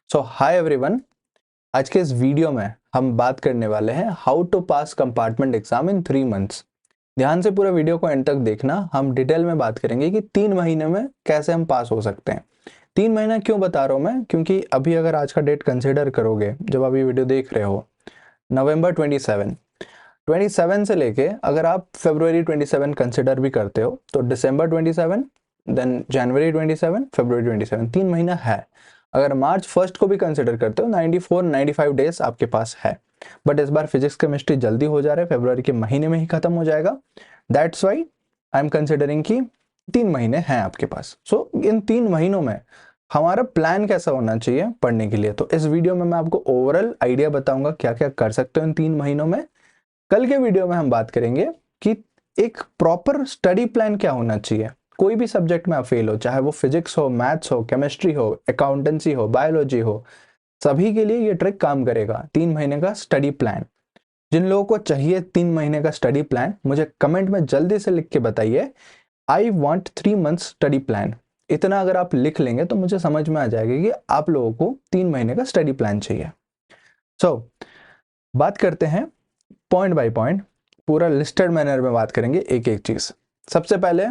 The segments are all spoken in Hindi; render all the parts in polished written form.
सो हाय एवरीवन। आज के इस वीडियो में हम बात करने वाले हैं how to pass compartment exam in 3 months. ध्यान से पूरा वीडियो को एंड तक देखना। हम डिटेल में बात करेंगे कि 3 महीने में कैसे हम पास हो सकते हैं। 3 महीना क्यों बता रहा हूँ मैं, क्योंकि अभी अगर आज का डेट कंसिडर करोगे, जब आप ये वीडियो देख रहे हो नवंबर 27 से लेके अगर आप फरवरी 27 कंसिडर भी करते हो तो दिसंबर 27, देन जनवरी 27, फरवरी 27, 3 महीना है। अगर मार्च 1 को भी कंसिडर करते हो 94-95 डेज आपके पास है। बट इस बार फिजिक्स केमिस्ट्री जल्दी हो जा रहा है, फरवरी के महीने में ही खत्म हो जाएगा। That's why I am considering कि 3 महीने हैं आपके पास। सो इन 3 महीनों में हमारा प्लान कैसा होना चाहिए पढ़ने के लिए, तो इस वीडियो में मैं आपको ओवरऑल आइडिया बताऊंगा क्या क्या कर सकते हो इन 3 महीनों में। कल के वीडियो में हम बात करेंगे कि एक प्रॉपर स्टडी प्लान क्या होना चाहिए। कोई भी सब्जेक्ट में आप फेल हो, चाहे वो फिजिक्स हो, मैथ्स हो, केमिस्ट्री हो, अकाउंटेंसी हो, बायोलॉजी हो, सभी के लिए ये ट्रिक काम करेगा। 3 महीने का स्टडी प्लान। जिन लोगों को चाहिए 3 महीने का स्टडी प्लान, मुझे कमेंट में जल्दी से लिख के बताइए, I want 3 months study plan. इतना अगर आप लिख लेंगे तो मुझे समझ में आ जाएगा कि आप लोगों को 3 महीने का स्टडी प्लान चाहिए। सो बात करते हैं पॉइंट बाय पॉइंट, पूरा लिस्टेड मैनर में बात करेंगे एक एक चीज। सबसे पहले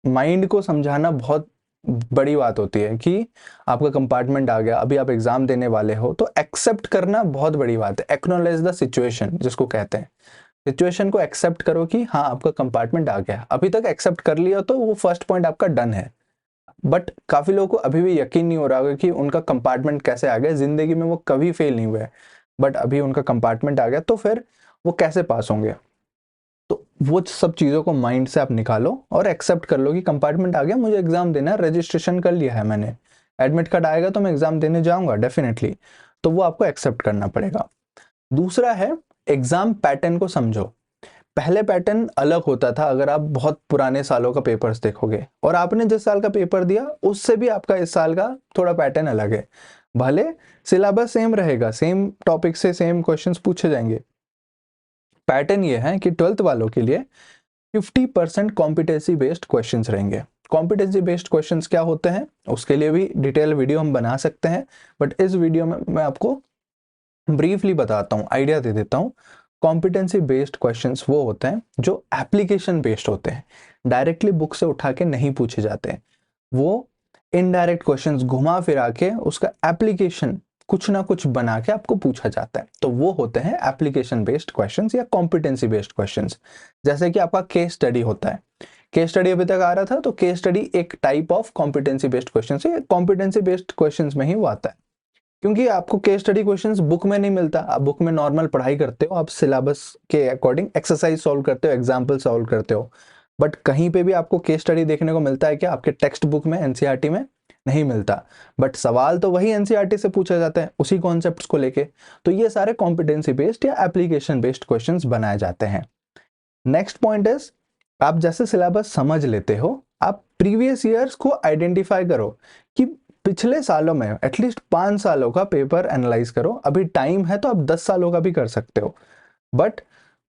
माइंड को समझाना बहुत बड़ी बात होती है कि आपका कंपार्टमेंट आ गया, अभी आप एग्जाम देने वाले हो, तो एक्सेप्ट करना बहुत बड़ी बात है। एक्नॉलेज द सिचुएशन जिसको कहते हैं। सिचुएशन को एक्सेप्ट करो कि हाँ आपका कंपार्टमेंट आ गया। अभी तक एक्सेप्ट कर लिया तो वो फर्स्ट पॉइंट आपका डन है। बट काफी लोगों को अभी भी यकीन नहीं हो रहा होगा कि उनका कंपार्टमेंट कैसे आ गया। जिंदगी में वो कभी फेल नहीं हुए, बट अभी उनका कंपार्टमेंट आ गया तो फिर वो कैसे पास होंगे। तो वो सब चीज़ों को माइंड से आप निकालो और एक्सेप्ट कर लो कि कंपार्टमेंट आ गया, मुझे एग्जाम देना है, रजिस्ट्रेशन कर लिया है मैंने, एडमिट कार्ड आएगा तो मैं एग्जाम देने जाऊंगा डेफिनेटली। तो वो आपको एक्सेप्ट करना पड़ेगा। दूसरा है, एग्जाम पैटर्न को समझो। पहले पैटर्न अलग होता था। अगर आप बहुत पुराने सालों का पेपर्स देखोगे और आपने जिस साल का पेपर दिया उससे भी आपका इस साल का थोड़ा पैटर्न अलग है। भले सिलेबस सेम रहेगा, सेम टॉपिक से सेम क्वेश्चंस पूछे जाएंगे, पैटर्न ये है कि 12th वालों के लिए 50% कॉम्पिटेंसी बेस्ड क्वेश्चंस रहेंगे। कॉम्पिटेंसी बेस्ड क्वेश्चंस क्या होते हैं उसके लिए भी डिटेल वीडियो हम बना सकते हैं, बट इस वीडियो में मैं आपको ब्रीफली बताता हूँ, आइडिया दे देता हूँ। कॉम्पिटेंसी बेस्ड क्वेश्चंस वो होते हैं जो एप्लीकेशन बेस्ड होते हैं, डायरेक्टली बुक से उठा के नहीं पूछे जाते। वो इनडायरेक्ट क्वेश्चंस घुमा फिरा के उसका एप्लीकेशन कुछ ना कुछ बना के आपको पूछा जाता है, तो वो होते हैं एप्लीकेशन बेस्ड क्वेश्चंस या कॉम्पिटेंसी बेस्ड क्वेश्चंस। जैसे कि आपका केस स्टडी होता है। केस स्टडी अभी तक आ रहा था, तो केस स्टडी एक type of competency based question है। कॉम्पिटेंसी बेस्ड क्वेश्चंस में ही वो आता है, क्योंकि आपको केस स्टडी क्वेश्चंस बुक में नहीं मिलता। आप बुक में नॉर्मल पढ़ाई करते हो, आप सिलेबस के अकॉर्डिंग एक्सरसाइज सॉल्व करते हो, एग्जाम्पल सॉल्व करते हो, बट कहीं पे भी आपको केस स्टडी देखने को मिलता है क्या? आपके टेक्स्ट बुक में, एनसीईआरटी में नहीं मिलता। बट सवाल तो वही एनसीईआरटी से पूछा जाता है उसी कॉन्सेप्ट्स को लेके। तो ये सारे कॉम्पिटेंसी बेस्ड या एप्लीकेशन बेस्ड क्वेश्चंस बनाए जाते हैं। नेक्स्ट पॉइंट इज, आप जैसे सिलेबस समझ लेते हो, आप प्रीवियस ईयर्स को आइडेंटिफाई करो कि पिछले सालों में एटलीस्ट 5 सालों का पेपर एनालाइज करो। अभी टाइम है तो आप 10 सालों का भी कर सकते हो, बट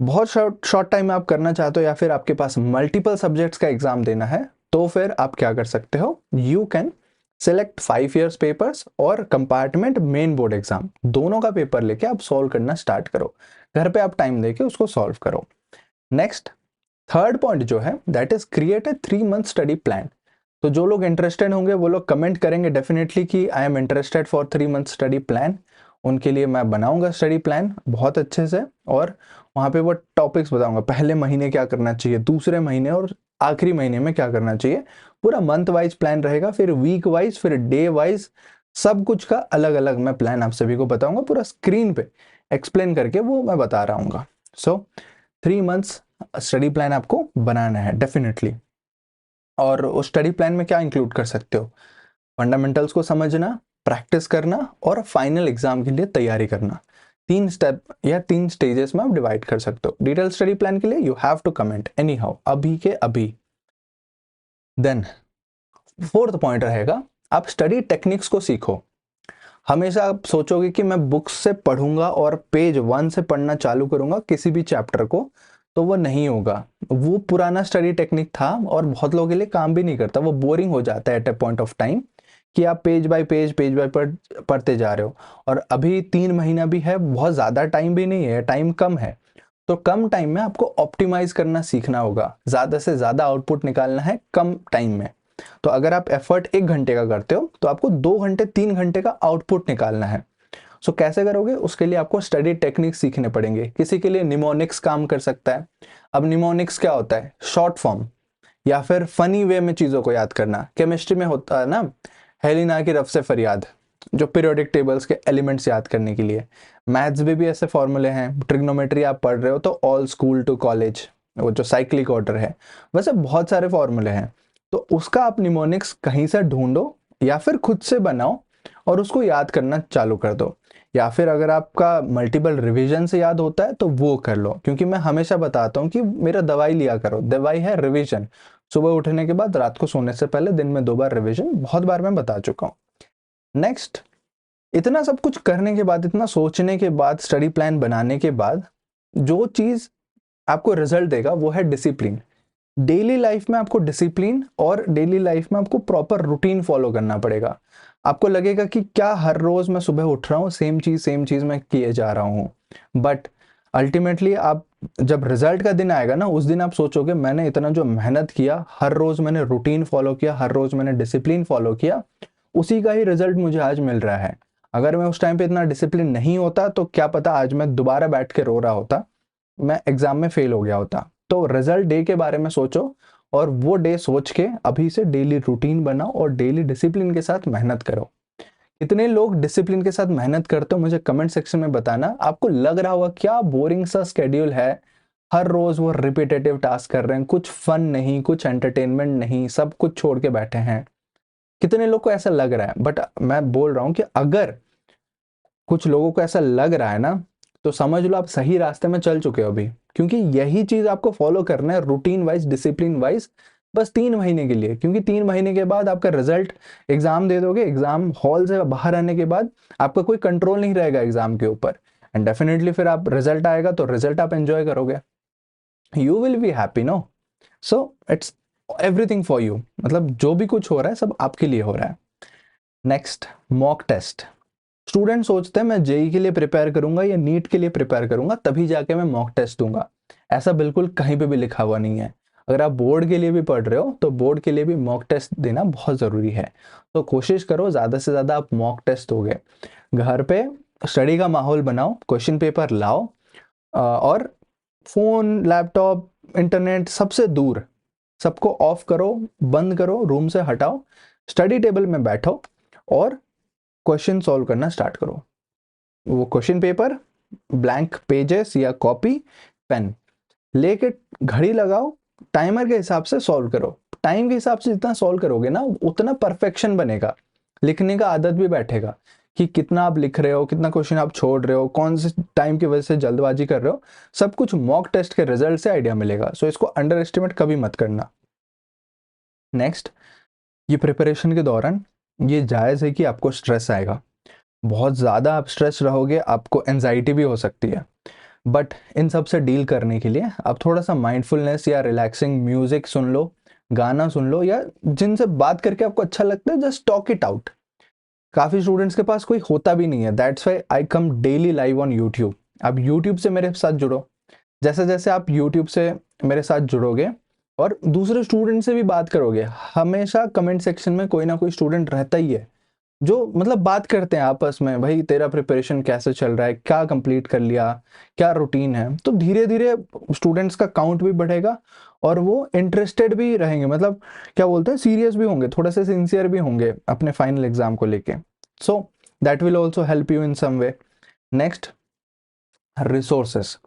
बहुत शॉर्ट टाइम में आप करना चाहते हो या फिर आपके पास मल्टीपल सब्जेक्ट्स का एग्जाम देना है, तो फिर आप क्या कर सकते हो, you can select 5 years papers और कंपार्टमेंट मेन बोर्ड एग्जाम, दोनों का पेपर लेके आप सॉल्व करना स्टार्ट करो। घर पे आप टाइम लेके उसको सॉल्व करो। नेक्स्ट, थर्ड पॉइंट जो है that is create a 3 month study plan. तो जो लोग इंटरेस्टेड होंगे वो लोग कमेंट करेंगे डेफिनेटली कि I am interested for 3 month study plan. उनके लिए मैं बनाऊंगा स्टडी प्लान बहुत अच्छे से, और वहाँ पे वो टॉपिक्स बताऊंगा। पहले महीने क्या करना चाहिए, दूसरे महीने और आखिरी महीने में क्या करना चाहिए। पूरा मंथ वाइज प्लान रहेगा, फिर वीक वाइज, फिर डे वाइज, सब कुछ का अलग अलग मैं प्लान आप सभी को बताऊंगा। पूरा स्क्रीन पे एक्सप्लेन करके वो मैं बता रहा हूँ। सो 3 मंथ्स स्टडी प्लान आपको बनाना है डेफिनेटली। और उस स्टडी प्लान में क्या इंक्लूड कर सकते हो? फंडामेंटल्स को समझना, प्रैक्टिस करना और फाइनल एग्जाम के लिए तैयारी करना। 3 स्टेप या 3 स्टेजेस में आप डिवाइड कर सकते हो। डिटेल स्टडी प्लान के लिए you have to comment anyhow, अभी के अभी। देन फोर्थ पॉइंट रहेगा, आप स्टडी टेक्निक्स को सीखो। हमेशा आप सोचोगे कि मैं बुक्स से पढ़ूंगा और पेज 1 से पढ़ना चालू करूंगा किसी भी चैप्टर को, तो वो नहीं होगा। वो पुराना स्टडी टेक्निक था और बहुत लोगों के लिए काम भी नहीं करता, वो बोरिंग हो जाता है at a point of time कि आप पेज बाय पेज पढ़ते जा रहे हो, और अभी 3 महीना भी है, बहुत ज़्यादा टाइम भी नहीं है, टाइम कम है। तो कम टाइम में आपको ऑप्टिमाइज़ करना सीखना होगा, ज़्यादा से ज़्यादा आउटपुट निकालना है कम टाइम में। तो अगर आप एफर्ट 1 घंटे का करते हो तो आपको 2 घंटे 3 घंटे का आउटपुट निकालना है। सो कैसे करोगे? उसके लिए आपको स्टडी टेक्निक सीखने पड़ेंगे। किसी के लिए निमोनिक्स काम कर सकता है। अब निमोनिक्स क्या होता है? शॉर्ट फॉर्म या फिर फनी वे में चीज़ों को याद करना। केमिस्ट्री में होता है ना, हेलिना की रफ से फरियाद, जो पीरियोडिक टेबल्स के एलिमेंट्स याद करने के लिए। मैथ्स में भी ऐसे फॉर्मूले हैं। ट्रिग्नोमेट्री आप पढ़ रहे हो तो ऑल स्कूल टू कॉलेज, वो जो साइक्लिक ऑर्डर है, वैसे बहुत सारे फॉर्मूले हैं। तो उसका आप निमोनिक्स कहीं से ढूंढो या फिर खुद से बनाओ और उसको याद करना चालू कर दो। या फिर अगर आपका मल्टीपल रिवीजन से याद होता है तो वो कर लो, क्योंकि मैं हमेशा बताता हूँ कि मेरा दवाई लिया करो। दवाई है रिवीजन। सुबह उठने के बाद, रात को सोने से पहले, दिन में 2 बार रिवीजन, बहुत बार मैं बता चुका हूँ। नेक्स्ट, इतना सब कुछ करने के बाद, इतना सोचने के बाद, स्टडी प्लान बनाने के बाद, जो चीज़ आपको रिजल्ट देगा वो है डिसिप्लिन। डेली लाइफ में आपको डिसिप्लिन और डेली लाइफ में आपको प्रॉपर रूटीन फॉलो करना पड़ेगा। आपको लगेगा कि क्या हर रोज मैं सुबह उठ रहा हूँ, सेम चीज मैं किए जा रहा हूँ, बट अल्टीमेटली आप जब रिजल्ट का दिन आएगा ना, उस दिन आप सोचोगे मैंने इतना जो मेहनत किया, हर रोज मैंने रूटीन फॉलो किया, हर रोज मैंने डिसिप्लिन फॉलो किया, उसी का ही रिजल्ट मुझे आज मिल रहा है। अगर मैं उस टाइम पे इतना डिसिप्लिन नहीं होता तो क्या पता आज मैं दोबारा बैठ के रो रहा होता, मैं एग्जाम में फेल हो गया होता। तो रिजल्ट डे के बारे में सोचो, और वो डे सोच के अभी से डेली रूटीन बनाओ और डेली डिसिप्लिन के साथ मेहनत करो। कितने लोग डिसिप्लिन के साथ मेहनत करते हो मुझे कमेंट सेक्शन में बताना। आपको लग रहा होगा क्या बोरिंग सा स्केड्यूल है, हर रोज वो रिपीटेटिव टास्क कर रहे हैं, कुछ फन नहीं, कुछ एंटरटेनमेंट नहीं, सब कुछ छोड़ के बैठे हैं। कितने लोग को ऐसा लग रहा है, बट मैं बोल रहा हूं कि अगर कुछ लोगों को ऐसा लग रहा है ना, तो समझ लो आप सही रास्ते में चल चुके हो अभी, क्योंकि यही चीज आपको फॉलो करना है रूटीन वाइज, डिसिप्लिन वाइज, बस 3 महीने के लिए। क्योंकि 3 महीने के बाद आपका रिजल्ट, एग्जाम दे दोगे, एग्जाम हॉल से बाहर आने के बाद आपका कोई कंट्रोल नहीं रहेगा एग्जाम के ऊपर, एंड डेफिनेटली फिर आप रिजल्ट आएगा तो रिजल्ट आप एंजॉय करोगे, you will be happy, no? So it's everything for you, मतलब जो भी कुछ हो रहा है सब आपके लिए हो रहा है। Next, mock test. स्टूडेंट सोचते हैं मैं जेई के लिए प्रिपेयर करूंगा या नीट के लिए प्रिपेयर करूंगा तभी जाके मैं मॉक टेस्ट दूंगा। ऐसा बिल्कुल कहीं पे भी लिखा हुआ नहीं है। अगर आप बोर्ड के लिए भी पढ़ रहे हो तो बोर्ड के लिए भी मॉक टेस्ट देना बहुत ज़रूरी है। तो कोशिश करो ज़्यादा से ज़्यादा आप मॉक टेस्ट दोगे। घर पे स्टडी का माहौल बनाओ, क्वेश्चन पेपर लाओ, और फ़ोन, लैपटॉप, इंटरनेट सबसे दूर, सबको ऑफ करो, बंद करो, रूम से हटाओ, स्टडी टेबल में बैठो और क्वेश्चन सॉल्व करना स्टार्ट करो। वो क्वेश्चन पेपर, ब्लैंक पेजेस या कॉपी, पेन लेके घड़ी लगाओ, टाइमर के हिसाब से सॉल्व करो। टाइम के हिसाब से जितना सॉल्व करोगे ना, उतना परफेक्शन बनेगा, लिखने का आदत भी बैठेगा कि कितना आप लिख रहे हो, कितना क्वेश्चन आप छोड़ रहे हो, कौन से टाइम की वजह से जल्दबाजी कर रहे हो, सब कुछ मॉक टेस्ट के रिजल्ट से आइडिया मिलेगा। सो इसको अंडर एस्टिमेट कभी मत करना। नेक्स्ट, ये प्रिपरेशन के दौरान ये जायज़ है कि आपको स्ट्रेस आएगा, बहुत ज़्यादा आप स्ट्रेस रहोगे, आपको एंजाइटी भी हो सकती है, बट इन सब से डील करने के लिए आप थोड़ा सा माइंडफुलनेस या रिलैक्सिंग म्यूजिक सुन लो, गाना सुन लो, या जिनसे बात करके आपको अच्छा लगता है जस्ट टॉक इट आउट। काफ़ी स्टूडेंट्स के पास कोई होता भी नहीं है, that's why I come daily live on YouTube. आप यूट्यूब से मेरे साथ जुड़ो। जैसे जैसे आप यूट्यूब से मेरे साथ जुड़ोगे और दूसरे स्टूडेंट से भी बात करोगे, हमेशा कमेंट सेक्शन में कोई ना कोई स्टूडेंट रहता ही है जो मतलब बात करते हैं आपस में, भाई तेरा प्रिपरेशन कैसे चल रहा है, क्या कंप्लीट कर लिया, क्या रूटीन है। तो धीरे धीरे स्टूडेंट्स का काउंट भी बढ़ेगा और वो इंटरेस्टेड भी रहेंगे, मतलब क्या बोलते हैं, सीरियस भी होंगे, थोड़ा सा सिंसियर भी होंगे अपने फाइनल एग्जाम को लेके। So that will also help you in some way. Next, resources.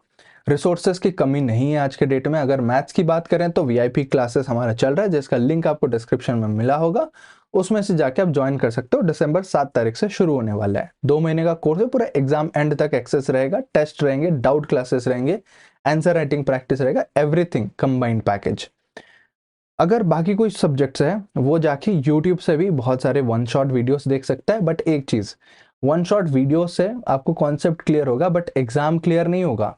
Resources की कमी नहीं है आज के डेट में। अगर मैथ्स की बात करें तो वीआईपी क्लासेस हमारा चल रहा है, जिसका लिंक आपको डिस्क्रिप्शन में मिला होगा, उसमें से जाके आप ज्वाइन कर सकते हो। दिसंबर 7 तारीख से शुरू होने वाला है। 2 महीने का कोर्स है, पूरा एग्जाम एंड तक एक्सेस रहेगा, टेस्ट रहेंगे, डाउट क्लासेस रहेंगे, आंसर राइटिंग प्रैक्टिस रहेगा, एवरीथिंग कंबाइंड पैकेज। अगर बाकी कोई सब्जेक्ट्स है वो जाके यूट्यूब से भी बहुत सारे वन शॉट वीडियोस देख सकता है, बट एक चीज, वन शॉट वीडियो से आपको कॉन्सेप्ट क्लियर होगा बट एग्जाम क्लियर नहीं होगा।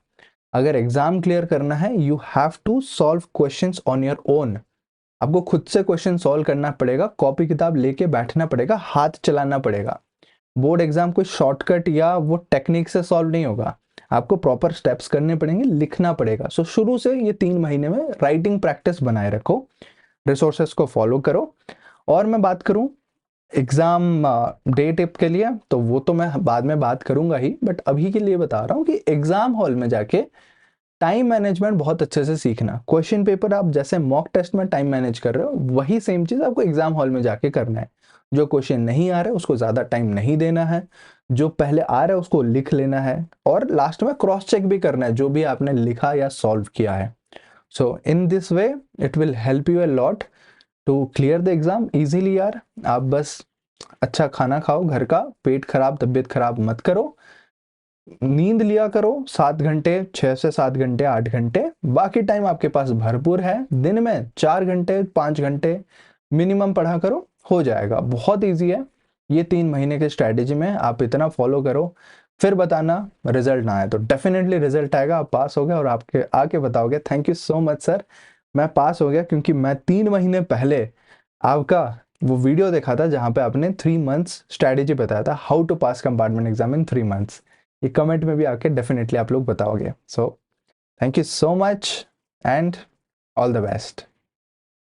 अगर एग्जाम क्लियर करना है, you have to solve questions on your own. आपको खुद से क्वेश्चन सॉल्व करना पड़ेगा, कॉपी किताब लेके बैठना पड़ेगा, हाथ चलाना पड़ेगा। बोर्ड एग्जाम कोई शॉर्टकट या वो टेक्निक से सॉल्व नहीं होगा, आपको प्रॉपर स्टेप्स करने पड़ेंगे, लिखना पड़ेगा। सो शुरू से ये 3 महीने में राइटिंग प्रैक्टिस बनाए रखो, रिसोर्सेस को फॉलो करो। और मैं बात करूं एग्जाम डे टिप के लिए, तो वो तो मैं बाद में बात करूंगा ही, बट अभी के लिए बता रहा हूं कि एग्जाम हॉल में जाके टाइम मैनेजमेंट बहुत अच्छे से सीखना। क्वेश्चन पेपर आप जैसे मॉक टेस्ट में टाइम मैनेज कर रहे हो, वही सेम चीज आपको एग्जाम हॉल में जाके करना है। जो क्वेश्चन नहीं आ रहे उसको ज्यादा टाइम नहीं देना है, जो पहले आ रहा है उसको लिख लेना है, और लास्ट में क्रॉस चेक भी करना है जो भी आपने लिखा या सॉल्व किया है। So in this way it will help you a lot to clear the exam easily यार। आप बस अच्छा खाना खाओ घर का, पेट खराब तबीयत खराब मत करो, नींद लिया करो 7 घंटे, 6 से 7 घंटे, 8 घंटे, बाकी टाइम आपके पास भरपूर है। दिन में 4 घंटे 5 घंटे मिनिमम पढ़ा करो, हो जाएगा। बहुत इजी है। ये 3 महीने के स्ट्रैटेजी में आप इतना फॉलो करो, फिर बताना रिजल्ट ना आए तो। डेफिनेटली रिजल्ट आएगा, आप पास हो गए और आपके आके बताओगे thank you so much sir, मैं पास हो गया क्योंकि मैं 3 महीने पहले आपका वो वीडियो देखा था जहां पे आपने 3 मंथ्स स्ट्रैटेजी बताया था, how to pass compartment exam in 3 months. ये कमेंट में भी आके डेफिनेटली आप लोग बताओगे। So thank you so much and all the best.